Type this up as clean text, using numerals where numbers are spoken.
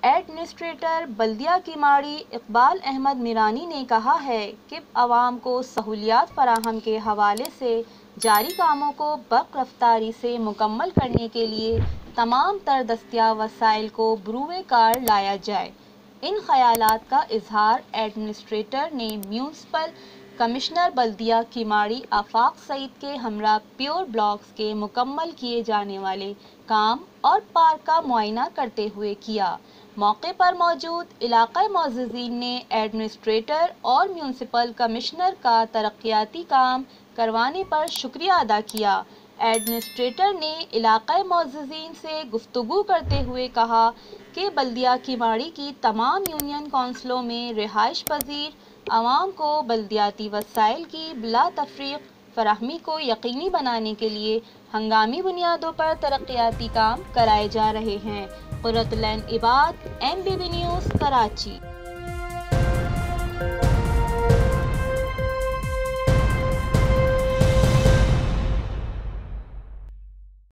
Administrator बल्दिया किमाड़ी इकबाल अहमद मीरानी ने कहा है कि आवाम को सहूलियात फराहम के हवाले से जारी कामों को बर्क़ रफ्तारी से मुकम्मल करने के लिए तमाम तर दस्तियाब वसाइल को बरूए कार लाया जाए। इन ख़यालात का इजहार एडमिनिस्ट्रेटर ने म्यूनसिपल कमिश्नर बल्दिया किमाड़ी आफाक सईद के हमरा प्योर ब्लॉक्स के मुकम्मल किए जाने वाले काम और पार्क का मुआयना करते हुए किया। मौके पर मौजूद इलाक़ाई मोअज़्ज़िज़ीन ने एडमिनिस्ट्रेटर और म्यूनसिपल कमिश्नर का तरक्याती काम करवाने पर शुक्रिया अदा किया। एडमिनिस्ट्रेटर ने इलाक़ाई मोअज़्ज़िज़ीन से गुफ्तगू करते हुए कहा कि बल्दिया किमाड़ी की तमाम यूनियन कौंसलों में रिहाइश पजीर आवाम को बल्दियाती वसाइल की बिला तफरीक फराहमी को यकीनी बनाने के लिए हंगामी बुनियादों पर तरक्याती काम कराए जा रहे हैं। कुर्रतुल ऐन इबाद, MBB न्यूज़, कराची।